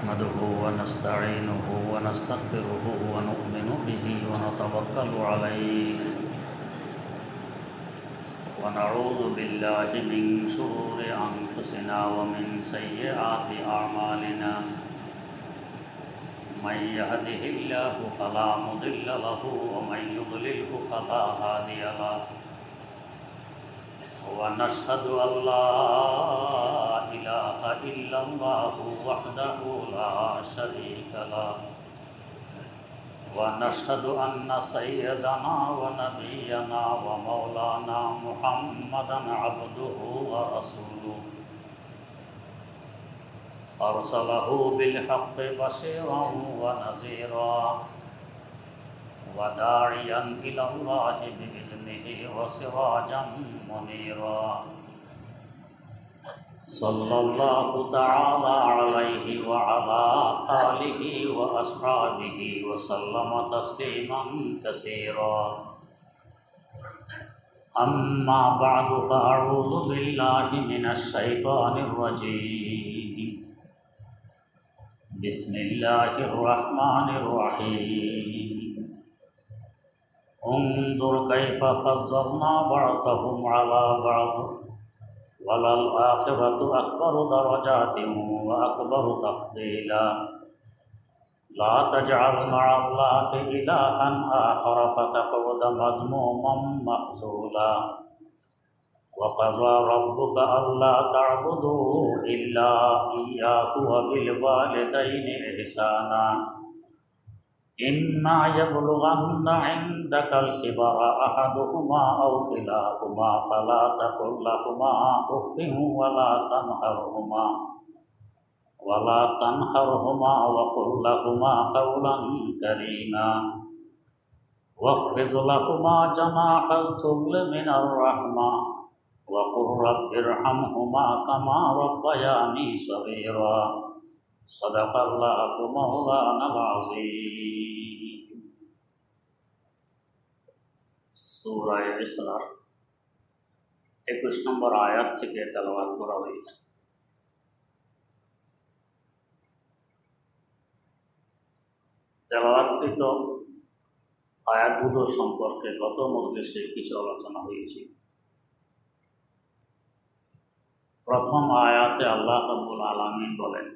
نحمده ونستعينه ونستغفره ونؤمن به ونتوكل عليه ونعوذ بالله من شرور أنفسنا ومن سيئات أعمالنا من يهده الله فلا مضل له ومن يضلله فلا هادي له ونشهد أن لا إله إلا الله وحده لا شريك له ونشهد أن سيدنا ونبينا ومولانا محمدا عبده ورسوله أرسله بالحق بشيرا ونذيرا وداعيا إلى الله بإذنه وسراجا منيرا صلى الله تعالى عليه وعلى آله وأصحابه وسلم تسليما كثيرا أما بعد فأعوذ بالله من الشيطان الرجيم بسم الله الرحمن الرحيم انظر كيف فضلنا بعضهم على بعض وللآخرة أكبر درجات وأكبر تفضيلا لا تجعل مع الله إلها آخر فتقعد مذموما مخذولا وقضى ربك ألا تعبدوا إلا إياه وبالوالدين إحسانا إما يبلغن عندك الكبر أحدهما أو كلاهما فلا تقل لهما أف ولا تنهرهما وقل لهما قولا كريما واخفض لهما جناح الذل من الرحمة وقل رب ارحمهما كما ربياني صغيرا صدق الله مولانا العظيم সূরা ইসরা 21 নম্বর আয়াত থেকে তেলাওয়াত করা হয়েছে। তেলাওয়াতকৃত আয়াতগুলো সম্পর্কে গত মজলিসে কিছু আলোচনা হয়েছে। প্রথম আয়াতে আল্লাহ রাব্বুল আলামিন বলেন,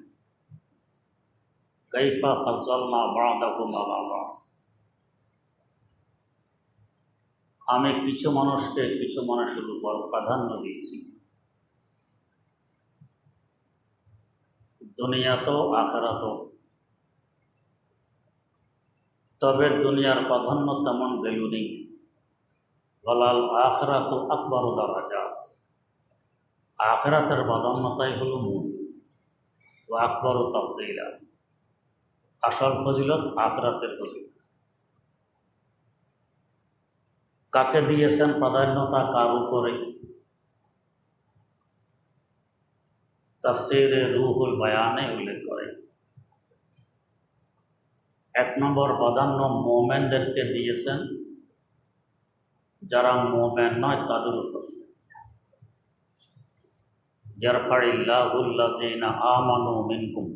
কাইফা ফাজ্জালনা বা'দাকুম আলা বা'দ, আমি কিছু মানুষকে কিছু মানুষের উপর প্রাধান্য দিয়েছি, দুনিয়াতেও আখিরাতেও। তবে দুনিয়ার প্রাধান্য তেমন ভ্যালু নেই। ওয়ালাল আখিরাতু আকবারু দারাজাত, আখিরাতের প্রাধান্যতাই হলো মূল। ও আকবারু তাফদীলা, আসল ফজিলত আখিরাতের ফজিলত। কাকে দিয়েছেন প্রাধান্যতা, কার উপরে? তাফসীরে রুহুল বায়ানে উল্লেখ করে, 1 নম্বর প্রাধান্য মুমিনদেরকে দিয়েছেন, যারা মুমিন নয় তাদের উপর। ইয়ারফাইল্লাহুল্লাযীনা আমানু মিনকুম,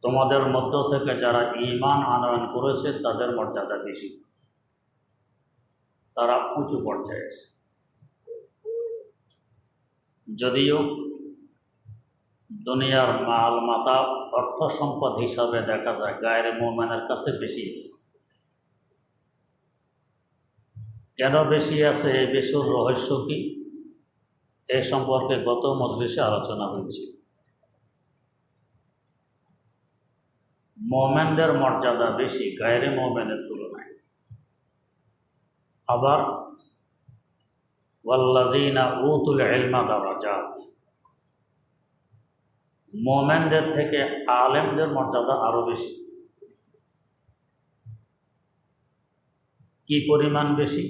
তোমাদের মধ্য থেকে যারা ঈমান আনয়ন করেছে তাদের মর্যাদা বেশি, তারা উঁচু পর্যায়ে আছে। যদিও দুনিয়ার মাল মাতা অর্থ সম্পদ হিসাবে দেখা যায় গায়রে মুমিনের কাছে বেশি আছে। কেন বেশি আছে, এই বেশির রহস্য কি, এ সম্পর্কে গত মজলিসে আলোচনা হয়েছে। মুমিনদের মর্যাদা বেশি গায়রে মুমিনের তুলনায়। আবার ওয়াল্লাযীনা উতুল ইলমা দারাজাত, মুমিনদের থেকে আলেমদের মর্যাদা আরো বেশি। কি পরিমাণ বেশি?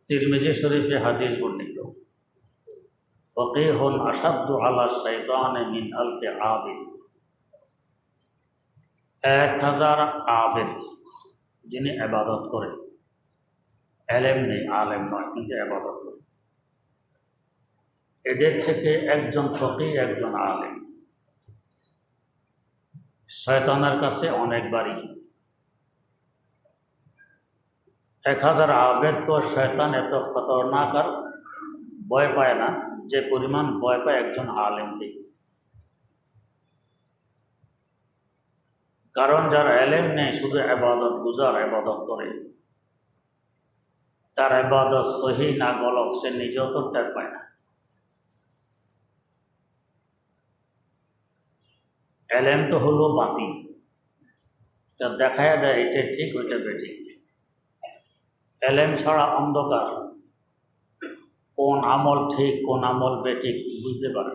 তিরমিজি শরীফে হাদিস বর্ণিত, ফকীহুন আশাদ্দু আলা শাইতানি মিন আলফি আবিদ, 1000 আবেদ যিনি ইবাদত করে, এলেম নেই, আলেম নয়, কিন্তু ইবাদত করে, এদের থেকে একজন ফকিহ, একজন আলেম। শয়তানের কাছে অনেক বাড়ি। 1000 আবেদকে শয়তান এত খতরনাক আর ভয় পায় না যে পরিমাণ ভয় পায় একজন আলেমকে। কারণ যার এলেম নেই, শুধু ইবাদত গুজার ইবাদত করে, তার ইবাদত সহি না গলত সে নিজেও তো টের পায় না। এলেম তো হলো বাতি, তা দেখায় দেয় এটা ঠিক ওইটা বেঠিক। এলেম ছাড়া অন্ধকার, কোন আমল ঠিক কোন আমল বেঠিক বুঝতে পারে।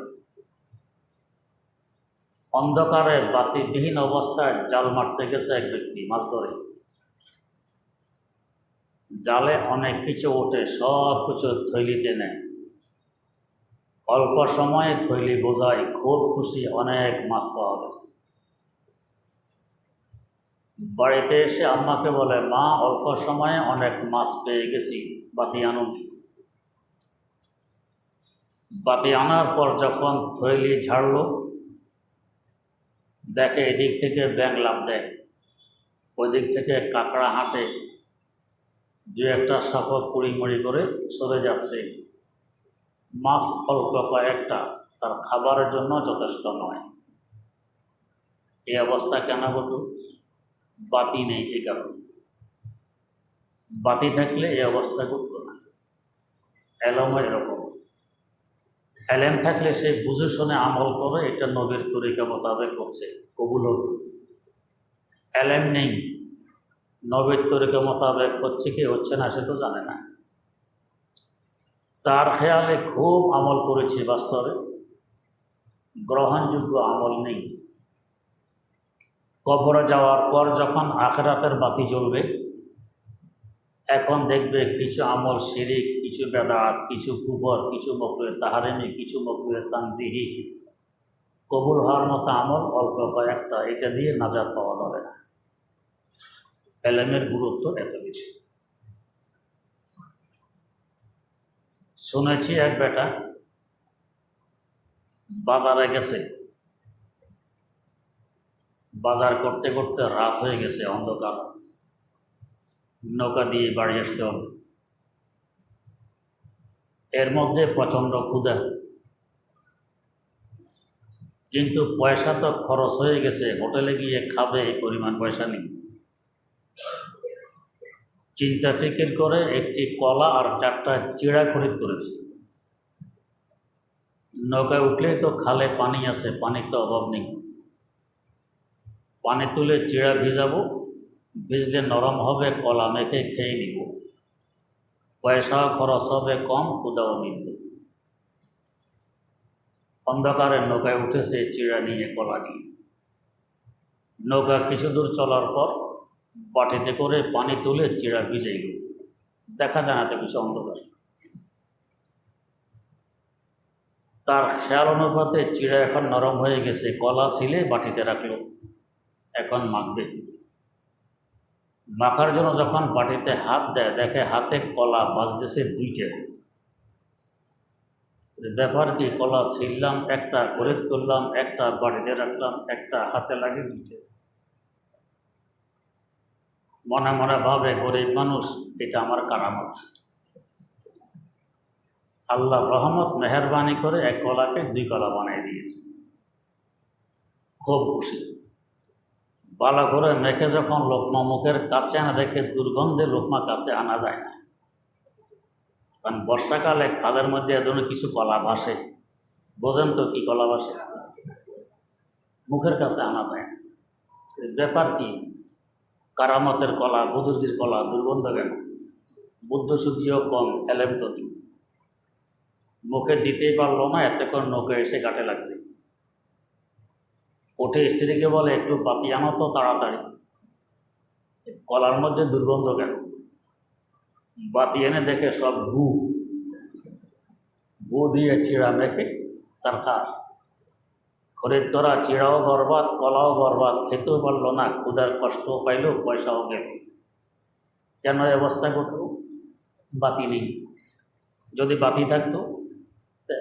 অন্ধকারে বাতিবিহীন অবস্থায় জাল মারতে গেছে এক ব্যক্তি, মাছ ধরে। জালে অনেক কিছু ওঠে, সব কিছু থৈলিতে নেয়। অল্প সময়ে থৈলি বোঝায়, খুব খুশি, অনেক মাছ পাওয়া গেছে। বাড়িতে এসে আম্মাকে বলে, মা অল্প সময়ে অনেক মাছ পেয়ে গেছি, বাতি আনুন। বাতি আনার পর যখন থৈলি ঝাড়ল, দেখে এদিক থেকে ব্যাঙ লাফ দেয়, ওই দিক থেকে কাঁকড়া হাঁটে, দু একটা সাপক কুড়িমুড়ি করে সরে যাচ্ছে। মাছ অল্প কয়েকটা, তার খাবারের জন্য যথেষ্ট নয়। এই অবস্থা কেন ঘটল? বাতি নেই, এই কারণে। বাতি থাকলে এই অবস্থা ঘটল না। এলেমও এরকম। এলেম থাকলে সে বুঝে শুনে আমল করে, এটা নবীর তরিকা মোতাবেক হচ্ছে, কবুল হবে। এলেম নেই, নবীর তরিকা মোতাবেক হচ্ছে কি হচ্ছে না সে তো জানে না। তার খেয়ালে খুব আমল করেছে, বাস্তবে গ্রহণযোগ্য আমল নেই। কবরে যাওয়ার পর যখন আখিরাতের বাতি জ্বলবে, এখন দেখবে কিছু আমল শিরিক, কিছু বেদাত, কিছু কুফর, কিছু মকরুহে তাহরিমি, কিছু মকরুহে তানজিহি। কবুল হওয়ার মতো আমল অল্প কয়েকটা, এটা দিয়ে নাজাত পাওয়া যাবে না। এলেমের গুরুত্ব এত বেশি। শুনেছি এক বেটা বাজারে গেছে, বাজার করতে করতে রাত হয়ে গেছে, অন্ধকার, নৌকা দিয়ে বাড়ি আসতে হবে। এর মধ্যে প্রচণ্ড ক্ষুধা, কিন্তু পয়সা তো খরচ হয়ে গেছে, হোটেলে গিয়ে খাবে এই পরিমাণ পয়সা নেই। চিন্তা ফিকির করে একটি কলা আর 4টা চিড়া খরিদ করেছে। নৌকায় উঠলেই তো খালে পানি আছে, পানির তো অভাব নেই। পানি তুলে চিড়া ভিজাবো, ভিজলে নরম হবে, কলা মেখে খেয়ে নিব। পয়সাও খরচ হবে কম, ক্ষুধাও মিলবে। অন্ধকারে নৌকায় উঠেছে চিড়া নিয়ে, কলা নিয়ে। নৌকা কিছু দূর চলার পর বাটিতে করে পানি তুলে চিড়া ভিজে গেল, দেখা যায় না তো কিছু, অন্ধকার। তার খেয়াল অনুপাতে চিড়া এখন নরম হয়ে গেছে, কলা ছিলে বাটিতে রাখলো, এখন মাখবে। মাখার জন্য যখন বাটিতে হাত দেয়, দেখে হাতে কলা বাজতেছে 2টে। ব্যাপার কি? কলা ছিললাম একটা, খরিদ করলাম একটা, বাড়িতে রাখলাম একটা, হাতে লাগে 2টে। মনে মনে ভাবে, গরিব মানুষ, এটা আমার কারামত। আল্লাহ রহমত মেহরবানি করে এক কলাকে 2 কলা বানিয়ে দিয়েছে। খুব খুশি। ভালো করে মেখে যখন লোকমা মুখের কাছে আনা, দেখে দুর্গন্ধে লোকমা কাছে আনা যায় না। কারণ বর্ষাকালে খালের মধ্যে এ ধরনের কিছু কলা ভাসে, বোঝেন তো কি কলা ভাসে, মুখের কাছে আনা যায় না। ব্যাপার কি? কারামতের কলা, বুজুর্গের কলা, দুর্গন্ধ কেন? বুদ্ধশুদ্ধিও কম, এলেম তো নেই। মুখে দিতেই পারলো না, এতে করে নৌকা এসে ঘাটে লাগছে। ওঠে স্ত্রীকে বলে, একটু বাতি আনো তো তাড়াতাড়ি, কলার মধ্যে দুর্গন্ধ কেন? বাতি এনে দেখে সব গু দিয়ে চিড়া মেখে সরকার। খরিদ করা চিড়াও বরবাদ, কলাও বরবাদ, খেতেও পারলো না, ক্ষুধার কষ্টও পাইল, পয়সাও গেল। কেন এই অবস্থা ঘটল? বাতি নেই। যদি বাতি থাকতো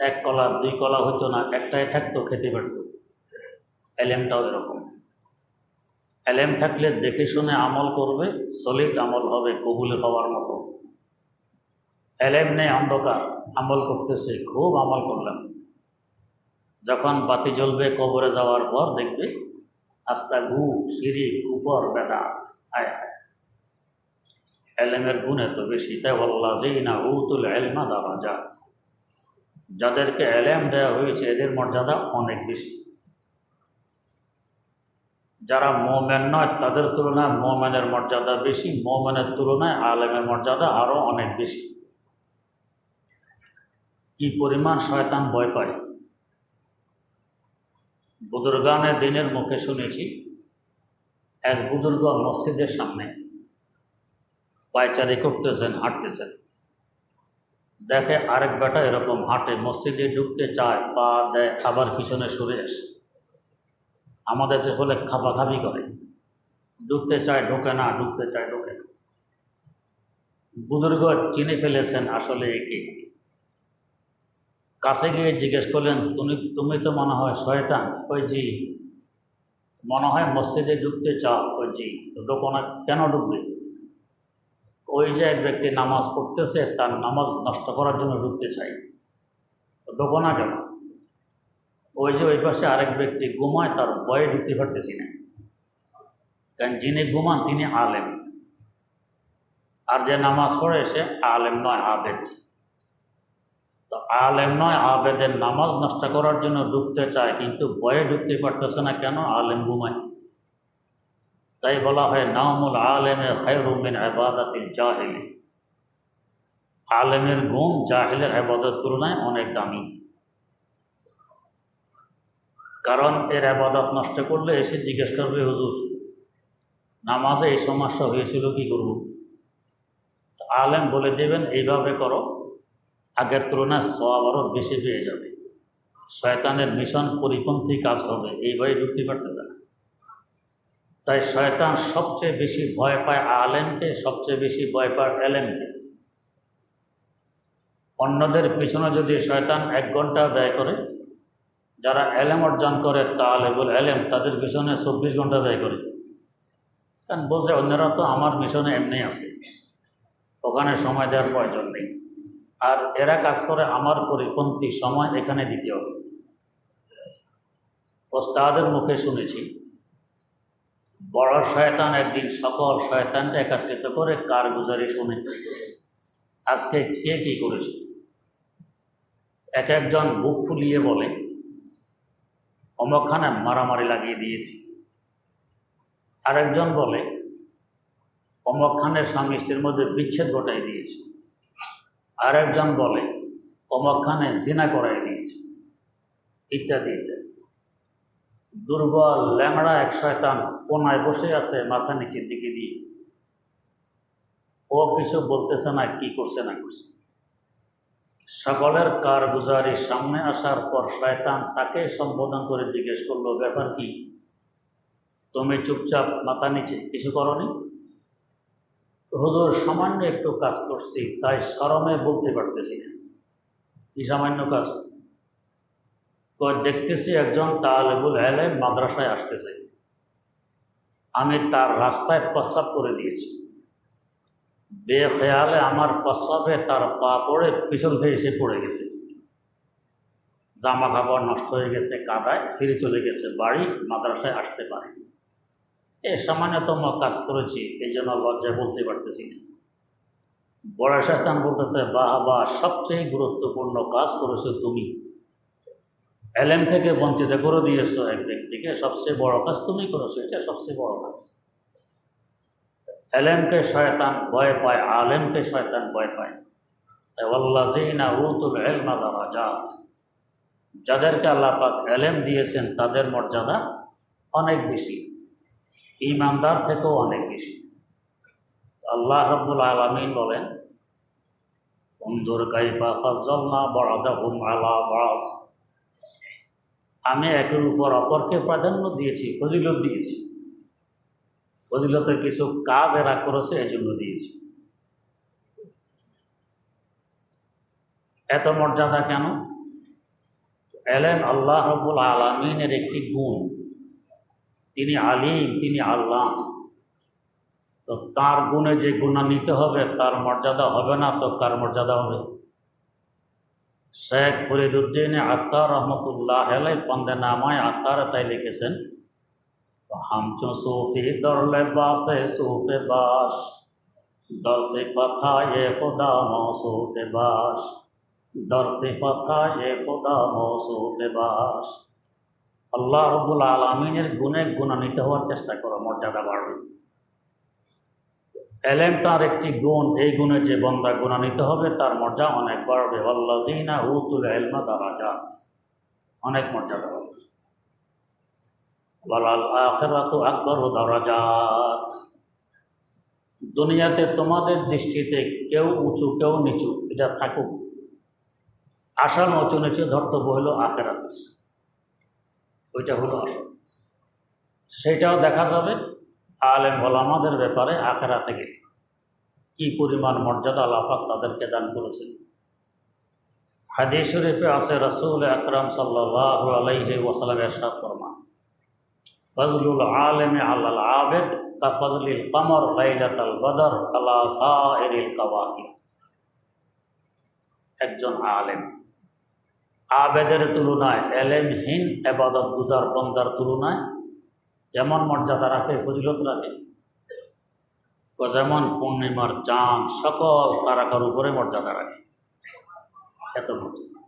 এক কলা দুই কলা হইতো না, একটাই থাকতো, খেতে পারত। এলেমটাও এরকম। এলেম থাকলে দেখে শুনে আমল করবে, সলিড আমল হবে, কবুল হওয়ার মতো। এলেম নেই, অন্ধকার, আমল করতেছে, খুব আমল করলাম, যখন বাতি জ্বলবে কবরে যাওয়ার পর দেখবে আস্তা গু শিরিক কুফর বেদাত। আয় হায়, এলেমের গুণ এত বেশি। তাই ওয়াল্লাযীনা উতুল ইলমা দারাজাত, যাদেরকে এলেম দেওয়া হয়েছে এদের মর্যাদা অনেক বেশি। যারা মুমিন নয় তাদের তুলনায় মুমিনের মর্যাদা বেশি, মুমিনের তুলনায় আলেমের মর্যাদা আরও অনেক বেশি। কি পরিমাণ শয়তান ভয় পায়। বুজুর্গানে দিনের মুখে শুনেছি, এক বুজুর্গ মসজিদের সামনে পায়চারি করতেছেন, হাঁটতেছেন, দেখে আরেক বেটা এরকম হাঁটে, মসজিদে ঢুকতে চায়, পা দেয়, আবার পিছনে সরে আসে। আমাদের দেশ বলে খাপাখাপি করে, ঢুকতে চায় ঢোকে না, ঢুকতে চায় ঢোকে না। বুজুর্গ চিনে ফেলেছেন আসলে একে। কাছে গিয়ে জিজ্ঞেস করলেন, তুমি তো মনে হয় শয়তান? ওই জি। মনে হয় মসজিদে ঢুকতে চাও? ওই জি। তো ঢোকো না কেন? ঢুকবে? ওই যে এক ব্যক্তি নামাজ পড়তেছে, তার নামাজ নষ্ট করার জন্য ঢুকতে চাই। তো ঢোকো না কেন? ওই যে ওই পাশে আরেক ব্যক্তি ঘুমায়, তার ভয়ে ঢুকতে পারতেছি না। কারণ যিনি ঘুমান তিনি আলেম, আর যে নামাজ পড়ে সে আলেম নয়, আবেদ। তো আলেম নয় আবেদের নামাজ নষ্ট করার জন্য ঢুকতে চায়, কিন্তু ভয়ে ঢুকতে পারতেছে না কেন? আলেম ঘুমায়। তাই বলা হয় নাওমুল আলেমে খায়রুম মিন ইবাদাতিল জাহিলি। আলেমের ঘুম জাহিলের ইবাদতের তুলনায় অনেক দামি। কারণ এর ইবাদত নষ্ট করলে এসে জিজ্ঞেস করবে, হুজুর নামাজে এই সমস্যা হয়েছিল, কি করব? আলেম বলে দেবেন এইভাবে করো, আগের তুলনায় সওয়াব আরও বেশি পেয়ে যাবে। শয়তানের মিশন পরিপন্থী কাজ হবে, এইভাবে ঢুকতে পারতেছে না। তাই শয়তান সবচেয়ে বেশি ভয় পায় আলেমকে, সবচেয়ে বেশি ভয় পায় এলেমকে। অন্যদের পিছনে যদি শয়তান 1 ঘন্টা ব্যয় করে, যারা এলেম অর্জন করে তালেবুল এলেম, তাদের পিছনে 24 ঘন্টা ব্যয় করে। কারণ বোঝে অন্যরা তো আমার মিশনে এমনি আছে, ওখানে সময় দেওয়ার প্রয়োজন নেই। আর এরা কাজ করে আমার পরিপন্থী, সময় এখানে দিতে হবে। ওস্তাদের মুখে শুনেছি, বড় শয়তান একদিন সকল শয়তানকে একত্রিত করে কারগুজারি শুনে, আজকে কে কী করেছে। এক একজন বুক ফুলিয়ে বলে, অমুকখানে মারামারি লাগিয়ে দিয়েছি। আরেকজন বলে, অমুকখানের স্বামী স্ত্রীর মধ্যে বিচ্ছেদ ঘটাই দিয়েছে। আরেকজন বলে, অমুকখানে জিনা করাই দিয়েছে, ইত্যাদি ইত্যাদি। দুর্বল ল্যাংড়া এক শয়তান কোনায় বসে আছে, মাথা নিচের দিকে দিয়ে। ও কিছু বলতেছে না, কি করছে না করছে। সকলের কারগুজারির সামনে আসার পর শয়তান তাকে সম্বোধন করে জিজ্ঞেস করলো, ব্যাপার কি? তুমি চুপচাপ মাথা নিচে, কিছু করনি? হুজুর সামান্য একটু কাজ করছি, তাই শরমে বলতে পারতেছি না। কি সামান্য কাজ? দেখতেছি একজন তালেবুল ইলম মাদ্রাসায় আসতেছে, আমি তার রাস্তায় প্রস্রাব করে দিয়েছি। বেখেয়ালে আমার প্রস্রাবে তার পা পড়ে পিছন ফিরে এসে পড়ে গেছে, জামা কাপড় নষ্ট হয়ে গেছে, কাদায় ফিরে চলে গেছে বাড়ি, মাদ্রাসায় আসতে পারেনি। এ সামান্যতম কাজ করেছি, এই জন্য লজ্জায় বলতে পারতেছি না। বড় শয়তান বলতেছে, বাহ বাহ, সবচেয়ে গুরুত্বপূর্ণ কাজ করেছো তুমি, এলেম থেকে বঞ্চিত করে দিয়েছো এক ব্যক্তিকে, সবচেয়ে বড় কাজ তুমি করেছো, এটা সবচেয়ে বড় কাজ। এলেমকে শয়তান ভয় পায়, আলেমকে শয়তান ভয় পায়। ওয়াল্লাযীনা উতুল ইলমা দারাজাত, যাদেরকে আল্লাহ পাক এলেম দিয়েছেন তাদের মর্যাদা অনেক বেশি, ঈমানদার থেকেও অনেক বেশি। আল্লাহ রাব্বুল আলামিন বলেন, উনজুর কাইফা ফাজ্জালনা বা'দাহুম আলা বা'দ, আমি একের উপর অপরকে প্রাধান্য দিয়েছি, ফজিলত দিয়েছি। ফজিলতের কিছু কাজ এরা করেছে, এজন্য দিয়েছি। এত মর্যাদা কেন? এলেম আল্লাহ রাব্বুল আলামিনের একটি গুণ। তিনি আলিম, তিনি আল্লাহ। তো তার গুণে যে গুণান্বিত হবে তার মর্যাদা হবে না তো কার মর্যাদা হবে? শেখ ফরিদুদ্দিন আত্তার রহমতুল্লাহ আলাই পন্দে নামায় আত্তার তাই লিখেছেন, হামচো সুফি দরলে বাসে সুফে বাস দর সিফাথা এ খুদা মৌসুফে বাস দর সিফাথা এ খুদা মৌসুফে বাস। আল্লাহ রাব্বুল আলামিনের গুণে গুণান্বিত হওয়ার চেষ্টা করো, মর্যাদা বাড়বে। এলেম তার একটি গুণ, এই গুণে যে বন্দা গুণান্বিত হবে তার মর্যাদা অনেক বাড়বে। ওয়াল্লাযীনা উতুল ইলমা দারাজাত, অনেক মর্যাদা হবে। ওয়ালাল আখিরাতু আকবারু দারাজাত, দুনিয়াতে তোমাদের দৃষ্টিতে কেউ উঁচু কেউ নিচু এটা থাকুক, আসল উঁচু নিচু ধর্তব্য হলো আখিরাতে, ওইটা হলো আসল। সেটাও দেখা যাবে আলেম ওলামাদের ব্যাপারে আখিরাতে গেলে কি পরিমাণ মর্যাদা আল্লাহ পাক তাদেরকে দান করেছেন। হাদিস শরীফে আছে, রাসূল আকরাম সাল্লাল্লাহু আলাইহি ওয়াসাল্লাম ইরশাদ ফরমান, ফজলুল আলেমে আলাল আবেদ কা ফজলিল কমর লাইলাতাল বদর আলা সাইরিল কাওয়াকিব। একজন আলেম আবেদের তুলনায়, এলেমহীন ইবাদত গুজার বন্দার তুলনায় যেমন মর্যাদা রাখে, ফজিলত রাখে, যেমন পূর্ণিমার চাঁদ সকল তারকার উপরে মর্যাদা রাখে, এত মর্যাদা।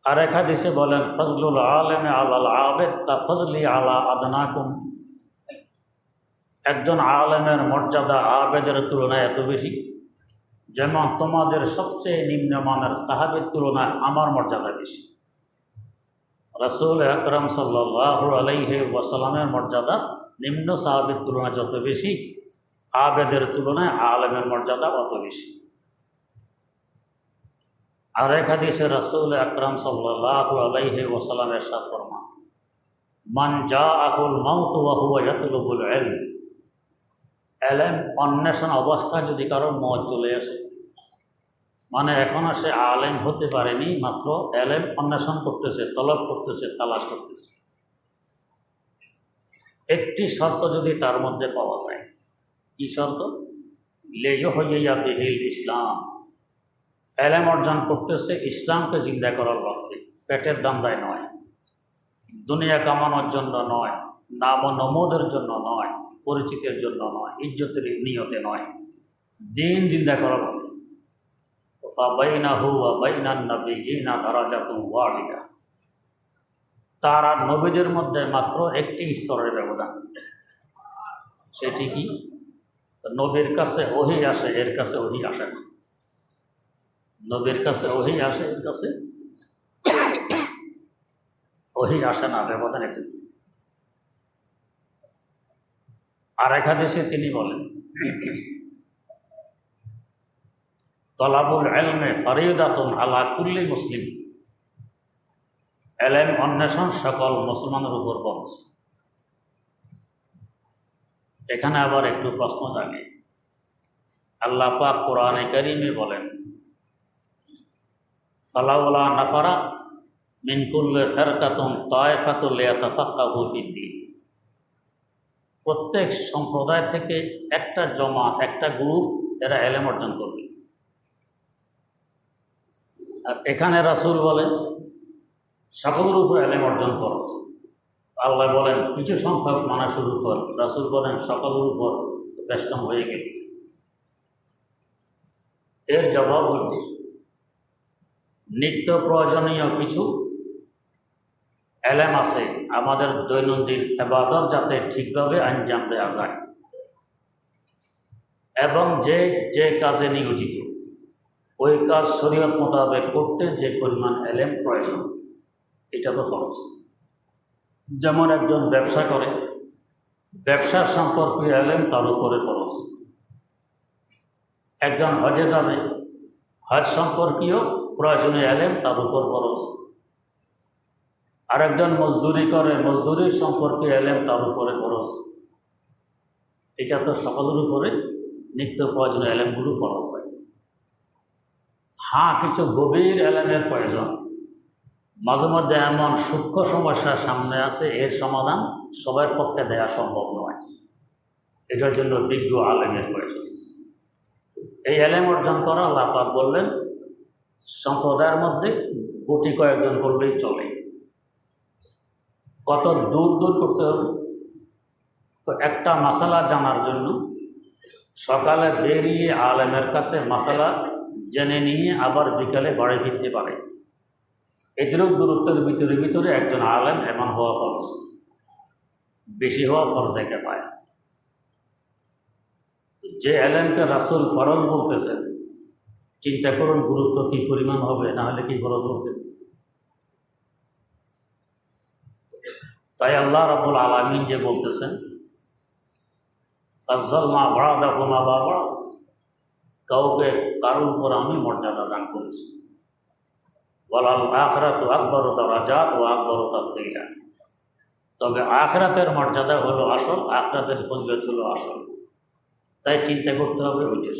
আর এক হাদিসে বলেন, ফজলুল আলেমে আলাল আবেদ কা ফজলি আলা আদনাকুম। একজন আলেমের মর্যাদা আবেদের তুলনায় এত বেশি যেমন তোমাদের সবচেয়ে নিম্নমানের সাহাবীর তুলনায় আমার মর্যাদা বেশি। রাসূল আকরাম সাল্লাল্লাহু আলাইহি ওয়াসাল্লামের মর্যাদা নিম্ন সাহাবীর তুলনায় যত বেশি, আবেদের তুলনায় আলেমের মর্যাদা অত বেশি। আর এক হাদিসে রাসূল আকরাম সাল্লাল্লাহু আলাইহি ওয়াসাল্লাম ইরশাদ ফরমান, মান জাআহুল মাউতু ওয়া হুয়া ইয়াতলুবুল ইলম। এলেম অন্বেষণ অবস্থায় যদি কারো মওত চলে আসে, মানে এখনও সে আলেম হতে পারেনি, মাত্র এলেম অন্বেষণ করতেছে, তলব করতেছে, তালাশ করতেছে, একটি শর্ত যদি তার মধ্যে পাওয়া যায়। কি শর্ত? লিইউহইয়া বিহিল ইসলাম। এলেম অর্জন করতেছে ইসলামকে জিন্দা করার লক্ষ্যে, পেটের দান্দায় নয়, দুনিয়া কামানোর জন্য নয়, নাম ও নমুদের জন্য নয়, পরিচিতের জন্য নয়, ইজ্জতের নিয়তে নয়, দিন জিন্দা করার লক্ষ্যে। ফাবাইনাহু ওয়া বাইনান নাবিয়্যিনা দারাজাতুন ওয়াহিদা। তার আর নবীদের মধ্যে মাত্র একটি স্তরের ব্যবধান। সেটি কি? নবীর কাছে ওহী আসে, এর কাছে ওহী আসে না। নবীর কাছে ওহী আসে, এর কাছে ওহী আসে না, ব্যবধান এতে। আর এক হাদিসে তিনি বলেন, তলাবুল ইলমে ফরিদাতুন আলা কুল্লি মুসলিম। এলেম অন্বেষণ সকল মুসলমানের উপর ফরজ। এখানে আবার একটু প্রশ্ন জাগে। আল্লাহ পাক কোরআনে কারীমে বলেন, ফালাউলা নাফারা মিন কুল্লি ফিরকাতুন তায়ফাতুন লিয়াতাফাক্কাহু ফিদ্দীন। প্রত্যেক সম্প্রদায় থেকে একটা জমাত, একটা গ্রুপ, এরা এলেম অর্জন করবে। আর এখানে রাসূল বলেন সকলের উপর এলেম অর্জন ফরজ। আল্লাহ বলেন কিছু সংখ্যক মানা শুরু কর, রাসূল বলেন সকলের উপর, বেষ্টন হয়ে গেল। এর জবাব হল, নিত্য প্রয়োজনীয় কিছু এলেম আছে আমাদের দৈনন্দিন ইবাদত যাতে ঠিকভাবে আঞ্জাম দেওয়া যায়, এবং যে যে কাজে নিয়োজিত ওই কাজ শরীয়ত মোতাবেক করতে যে পরিমাণ এলেম প্রয়োজন, এটা তো ফরজ। যেমন একজন ব্যবসা করে, ব্যবসার সম্পর্কে এলেম তার উপরে ফরজ। একজন হজে যাবে, হজ সম্পর্কীয় প্রয়োজনীয় এলেম তার উপর ফরজ। আরেকজন মজদুরি করে, মজদুরির সম্পর্কে এলেম তার উপরে ফরজ। এটা তো সকলের উপরে নিত্য প্রয়োজনীয় এলেমগুলো ফরজ হয়। হ্যাঁ, কিছু গভীর এলেমের প্রয়োজন, মাঝে মধ্যে এমন সূক্ষ্ম সমস্যার সামনে আছে, এর সমাধান সবার পক্ষে দেওয়া সম্ভব নয়। এটার জন্য বিজ্ঞ আলেমের প্রয়োজন। এই এলেম অর্জন করা আল্লাহ পাক বললেন সম্প্রদায়ের মধ্যে কোটি কয়েকজন করলেই চলে। কত দূর দূর করতে হবে? তো একটা মাসালা জানার জন্য সকালে বেরিয়ে আলেমের কাছে মাসালা জেনে নিয়ে আবার বিকালে বাড়ি ফিরতে পারে। এদেরও দূরত্বের ভিতরে ভিতরে একজন আলেম এমন হওয়া ফরজ, বেশি হওয়া ফরজে কিফায়া। যে আলেমকে রাসূল ফরজ বলতেছেন, চিন্তা করুন গুরুত্ব কি পরিমাণ হবে, না হলে কি ফরজ বলতেন। তাই আল্লাহ রাব্বুল আলামিন যে বলতেছেন ফাজ্জালনা বা'দাকুম আলা বা'দ, কাউকে কারোর উপর আমি মর্যাদা দান করেছি। ওয়ালাল আখিরাতু আকবারু দারাজাত ওয়া আকবারু তাফদীলা, তবে আখিরাতের মর্যাদা হলো আসল, আখিরাতের ফজিলত হলো আসল। তাই চিন্তা করতে হবে ওইটার।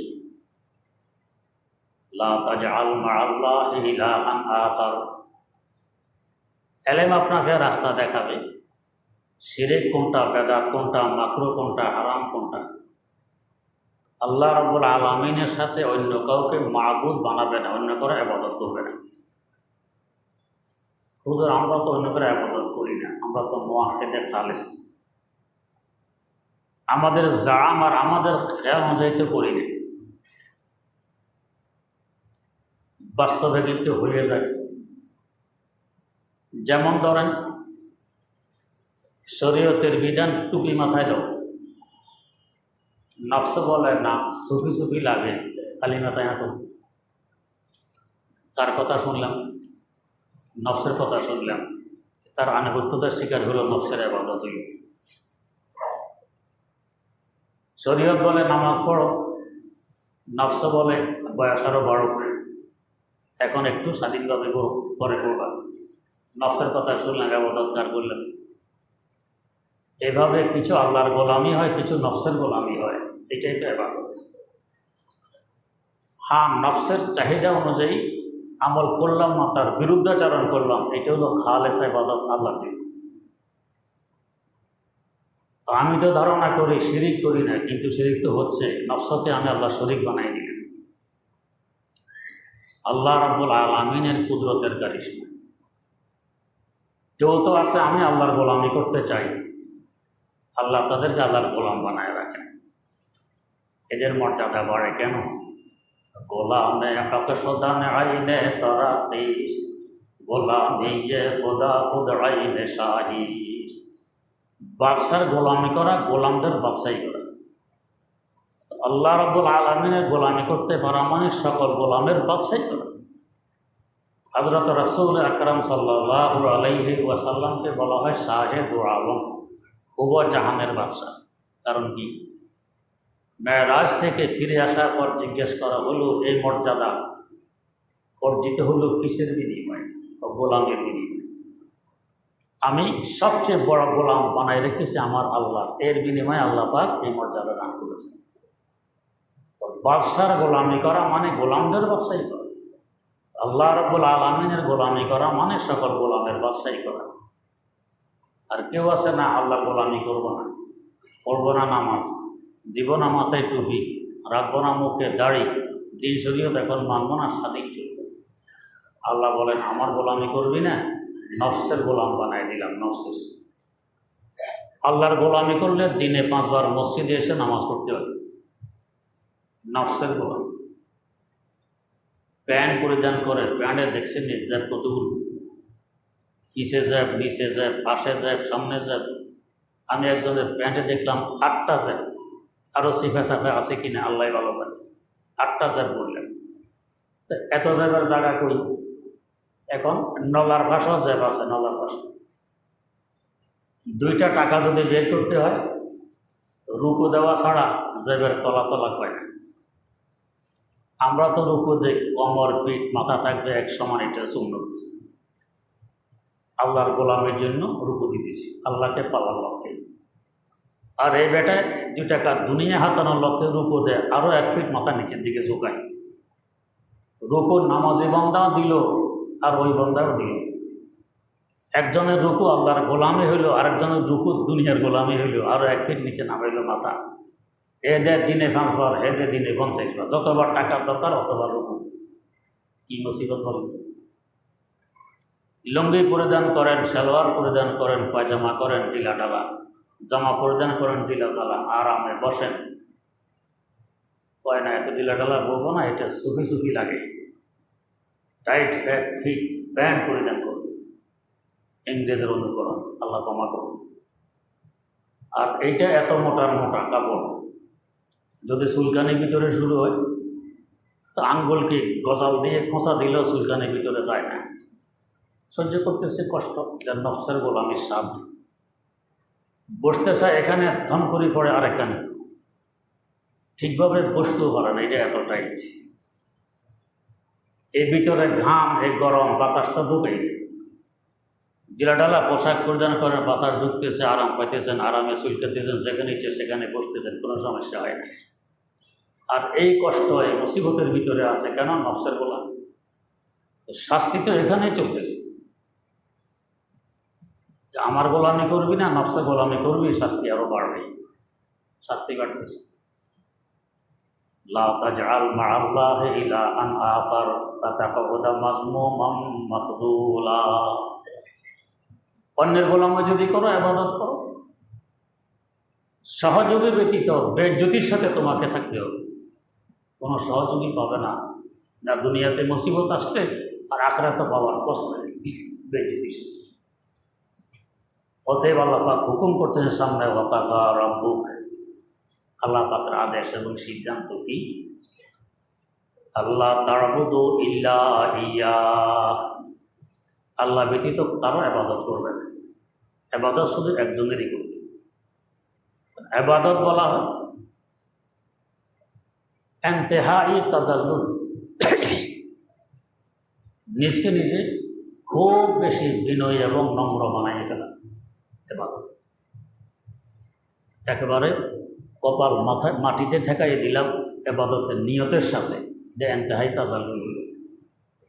লা তাজআল মা'আল্লাহি ইলাহান আখার। এলেম আপনাকে রাস্তা দেখাবে, শিরক কোনটা, বেদাত কোনটা, মাকরুহ কোনটা, হারাম কোনটা। আল্লাহ রাব্বুল আলামিনের সাথে অন্য কাউকে মাবুদ বানাবে না, অন্য করে ইবাদত করবে না। হুজুর আমরা তো অন্য করে ইবাদত করি না, আমরা তো মুওয়াহহিদে খালিস, আমাদের জাম আর আমাদের খেয়াল অনুযায়ী তো করি না। বাস্তবে কিন্তু হয়ে যায়। যেমন ধরেন শরীয়তের বিধান টুপি মাথায় দাও, নফস বলে না সুফি সুফি লাগে, খালি মাথায় হাঁটো। তার কথা শুনলাম, নফসের কথা শুনলাম, তার আনুগত্যতার শিকার হলো, নফসের ইবাদত হইল। শরীয়ত বলে নামাজ পড়ো, নফস বলে বয়স আরো বাড়ুক, এখন একটু স্বাধীনভাবে পরে করবা। নফসের কথা শুনলাম, ইবাদত কার করলেন। এভাবে কিছু আল্লাহর গোলামি হয়, কিছু নফসের গোলামি হয়, এটাই তো ইবাদত। হ্যাঁ, নফসের চাহিদা অনুযায়ী আমল করলাম না, তার বিরুদ্ধাচরণ করলাম, এটা হলো খালেস ইবাদত আল্লাহর জন্য। তো আমি তো ধারণা করি শিরিক করি না, কিন্তু শিরিক তো হচ্ছে, নফসকে আমি আল্লাহ শরীক বানাই দিলেন। আল্লাহ রাব্বুল আলামিনের কুদরতের কারিশমা। কেউ তো আছে আমি আল্লাহর গোলামি করতে চাই, আল্লাহ তাদেরকে আল্লাহর গোলাম বানায় রাখেন। এদের মর্যাদা বাড়ে কেন? গোলামে হক সদান আইনে তরাতিস, গোলামিয়ে খোদা খুদ আইনে শাহিস। বাদশার গোলামি করা, গোলামদের বাদশাহী করা। আল্লাহ রাব্বুল আলামিনের গোলামি করতে পারা মানে সকল গোলামের বাদশাহী করা। হযরত রাসূল আকরাম সাল্লাল্লাহু আলাইহি ওয়াসাল্লামকে বলা হয় শাহে দু আলম, উভয় জাহানের বাদশাহ। কারণ কি? মেরাজ থেকে ফিরে আসার পর জিজ্ঞেস করা হলো এই মর্যাদা অর্জিত হলো কিসের বিনিময়ে? গোলামের বিনিময়ে। আমি সবচেয়ে বড় গোলাম বানাই রেখেছি আমার আল্লাহ, এর বিনিময়ে আল্লাহ পাক এই মর্যাদা দান করেছেন। বাদশার গোলামি করা মানে গোলামদের বাদশাহী করা। আল্লাহ রাব্বুল আলামিনের গোলামি করা মানে সকল গোলামের বাদশাহী করা। আর কেউ আছে না আল্লাহর গোলামি করবো না, পড়বো না নামাজ, দিব না মাথায় টুপি, রাখবো না মুখে দাড়ি, দিন শরীয়ত এখন মানবো না, স্বাধীন চলবে। আল্লাহ বলেন আমার গোলামি করবি না, নফসের গোলাম বানাই দিলাম। নফসের আল্লাহর গোলামি করলে দিনে 5 বার মসজিদে এসে নামাজ পড়তে হয়। নফসের গোলাম প্যান্ট পরিধান করে, প্যান্টে দেখছেন জ্যাব কতগুলো, পিছে জ্যাব, নিচে জ্যাব, পাশে জ্যাব, সামনে জ্যাব। আমি একজনের প্যান্টে দেখলাম 8টা জ্যাব, আরও সিফা সাফা আছে কিনা আল্লাহ ভালো জানে। 8টা জ্যাব বললেন, তো এত জ্যাবের জায়গা কই? এখন নলার ভাষাও জ্যাব আছে, নলার ভাষা 2টা টাকা যদি বের করতে হয়, রুকু দেওয়া ছাড়া জ্যাবের তলা তলা হয় না। আমরা তো রুকু দেখ, কমর পিঠ মাথা থাকবে এক সমান, এটা সুন্নত। আল্লাহর গোলামের জন্য রুকু দিতেছি, আল্লাহকে পাওয়ার লক্ষ্যে। আর এই বেটায় 2 টাকা দুনিয়া হাতানোর লক্ষ্যে রুকু দেয়, আরও 1 ফিট মাথা নিচের দিকে ঝুঁকায়। রুকু নামাজি বন্দাও দিল আর ওই বন্দাও দিল। একজনের রুকু আল্লাহর গোলামি হইল, আরেকজনের রুকু দুনিয়ার গোলামি হইল, আরও 1 ফিট নিচে নামাইল মাথা। এদের দিনে 5 বার, এদের দিনে 50 বার, যতবার টাকার দরকার অতবার রুকু। কি মুসিবত হল! লুঙ্গি পরিধান করেন, সালোয়ার পরিধান করেন, পায়জামা করেন ঢিলা ঢালা, জামা পরিধান করেন ঢিলা ঢালা, আরামে বসেন। কয় না এত ঢিলা ঢালা বলবো না, এটা সুফি সুফি লাগে। টাইট ফ্যাট ফিট প্যান্ট পরিধান করুন, ইংরেজের অনুকরণ, আল্লাহ ক্ষমা করুন। আর এইটা এত মোটা মোটা কাপড়, যদি চুলকানির ভিতরে শুরু হয় তো আঙ্গুলকে গজাল দিয়ে খোঁচা দিলেও চুলকানির ভিতরে যায় না। সহ্য করতেছে কষ্ট, যার নফসের গোলামির স্বাদ। বসতে চায় এখানে, ধন করি পড়ে আরেকখানে, ঠিকভাবে বসতেও পারে না, এটা এত টাইট। এর ভিতরে ঘাম, এই গরম বাতাসটা ঢুকে, ঢিলাঢালা পোশাক পরিধান করেন, বাতাস ঢুকতেছে, আরাম পাইতেছেন, আরামে চুলকাতেছেন, যেখানে ইচ্ছে সেখানে বসতেছেন, কোনো সমস্যা হয় না। আর এই কষ্ট এই মুসিবতের ভিতরে আছে কেন? নফসের গোলামি। শাস্তি তো এখানেই চলতেছে, যে আমার গোলামি করবি না, নফসে গোলামি করবি, শাস্তি আরও বাড়বে, শাস্তি বাড়তেছে। লা তাজআল মা'আল্লাহি ইলাহান আখার ফাতাকুদা মাযমুমান মাখযুলা। অন্যের গোলামি যদি করো, ইবাদত করো, সহযোগী ব্যতীত বেজ্জতির সাথে তোমাকে থাকতে হবে। কোনো সহযোগী পাবে না, না দুনিয়াতে মুসিবত আসলে আর আখিরাতে পাওয়ার কষ্ট নেই, বেজ্জতির সাথে। অতএব আল্লাহ পাক হুকুম করতেছেন সামনে, ওয়াকাযা রাব্বুক, আল্লাহ পাকের আদেশ এবং সিদ্ধান্ত কি? আল্লাহ তা'বুদু ইল্লা ইয়্যাহ, আল্লাহ ব্যতীত কারো ইবাদত করবে না। ইবাদত শুধু একজনেরই করবে। ইবাদত বলা হয় ইন্তেহাই তাজাল্লুল, নিজকে নিজে খুব বেশি বিনয়ী এবং নম্র বানাইয়ে ফেলা ইবাদত। একেবারে কপাল মাথায় মাটিতে ঠেকাইয়ে দিলাম ইবাদতের নিয়তের সাথে, এটা ইন্তেহাই তাজাল্লুল হল।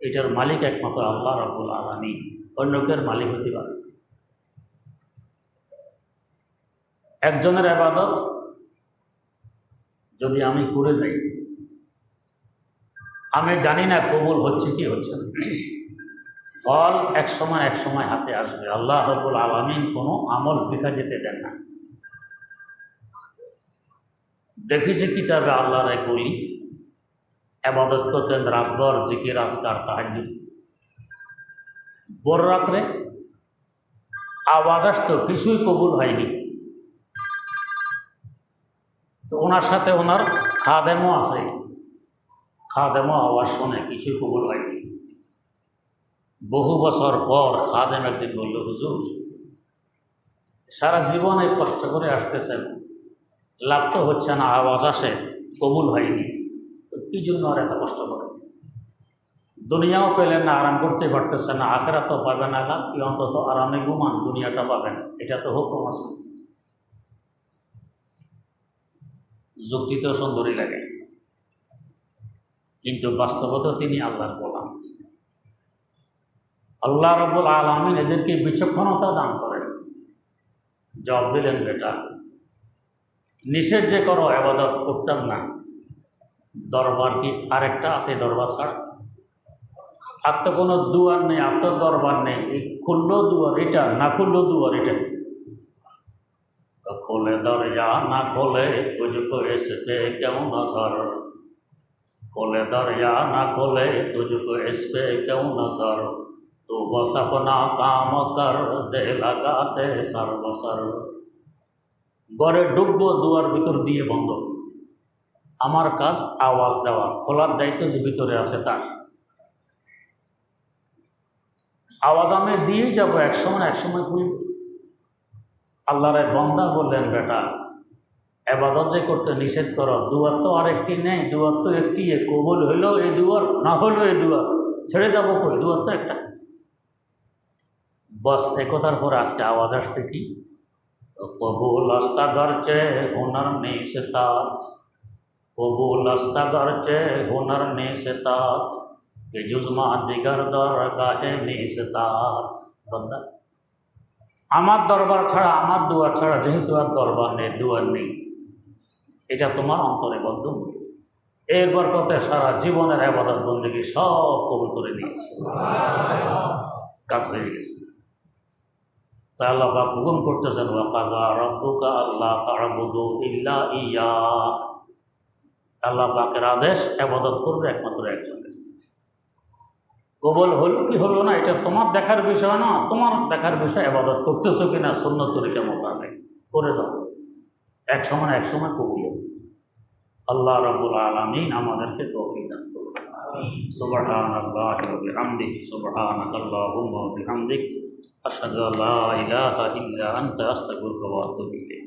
এটার মালিক একমাত্র আল্লাহ রাব্বুল আলামিন, অন্য কেউ মালিক হতে পারে। একজনের ইবাদত যদি আমি করে যাই, আমি জানি না কবুল হচ্ছে কি হচ্ছে না, ফল এক সময় হাতে আসবে। আল্লাহ রাব্বুল আলামিন কোনো আমল বৃথা যেতে দেন না। দেখেছি কিতাবে আল্লাহর এক ওলি ইবাদত করতেন রাতভর, জিকির আজকার তাহাজ্জুদ। ভোর রাত্রে আওয়াজ আসতো, কিছুই কবুল হয়নি। তো ওনার সাথে ওনার খাদেমও আছে, খাদেমও আওয়াজ শোনে, কিছুই কবুল হয়নি। বহু বছর পর খাদেম একদিন বলল, হুজুর সারা জীবন এই কষ্ট করে আসতেছেন, লাভ তো হচ্ছে না, আওয়াজ আসে, কবুল হয়নি, কি জন্য আর এত কষ্ট করে? দুনিয়াও পেলেন না, আরাম করতে পারতেছেন না, আখিরাতও পাবেন না, কি অন্তত আরামে ঘুমান, দুনিয়াটা পাবেন, এটা তো হুকুম আছে। যুক্তি তো সুন্দরই লাগে, কিন্তু বাস্তবতা তিনি আল্লাহর গোলাম। আল্লাহ রাব্বুল আলামিন এদেরকে বিচক্ষণতা দান করেন। জবাব দিলেন, বেটা নিষেধ যে করো ইবাদত করতাম না, দরবার কি আরেকটা আছে? দরবার ছাড়া আর তো কোনো দুয়ার নেই, আর তো দরবার নেই। এই খুললো দুয়ার এটা, না খুললো দুয়ার এটা। खोले दरिया ना खोले तुझको इस पे क्यों नजर, खोले दरिया ना खोले तुझको इस पे क्यों नजर, तू बस अपना काम कर दे लगा दे सर बसर। ঘরে ঢুকবো, দুয়ার ভিতর দিয়ে বন্ধ, আমার কাজ আওয়াজ দেওয়া, খোলার দায়িত্ব যে ভিতরে আছে তার। আওয়াজ আমি দিয়েই যাবো, এক সময় খুলব। আল্লাহর বন্দা বললেন, বেটা ইবাদত যে করতে নিষেধ করো, দুয়ার তো আরেকটি নেই, দুয়ার তো একটি, কবুল হইলো এই দুয়ার, না হইলো এই দুয়ার, ছেড়ে যাবো কই? দুয়ার তো একটা। বস একথার পরে আজকে আওয়াজ আসছে কি? কবুল আস্তা গরচে হুনার নেই সেতাজ, কবুল আস্তা গরচে হুনার নেই সেতাজ, কে জুজমা দিগার দর গাহে নেই সেতাজ। বন্দা আমার দরবার ছাড়া, আমার দুয়ার ছাড়া যেহেতু আর দরবার নেই, দুয়ার নেই, এটা তোমার অন্তরে বদ্ধ। এর বরকতে সারা জীবনের ইবাদত বন্দেগী সব কবুল করে নিয়েছে, কাজ হয়ে গেছে। তা আল্লাহ পাক হুকুম করতেছেন, ওয়া কাযা রাব্বুকা আল্লা তা'বুদু ইল্লা ইয়্যাহ। আল্লাহ পাকের আদেশ, ইবাদত করবে একমাত্র একজনের। কবুল হলো কি হলো না এটা তোমার দেখার বিষয় না, তোমার দেখার বিষয় ইবাদত করতেছো কিনা সুন্নত তরিকা মোতাবেক করে যাও, এক সময় কবুল হবে। আল্লাহ রাব্বুল আলামিন আমাদেরকে তৌফিক দান করুন। সুবহানাল্লাহি ওয়া বিহামদিহি, সুবহানাকাল্লাহুম্মা ওয়া বিহামদিক, আশহাদু আল্লা ইলাহা ইল্লা আনতা, আস্তাগফিরুকা ওয়া আতুবু ইলাইক।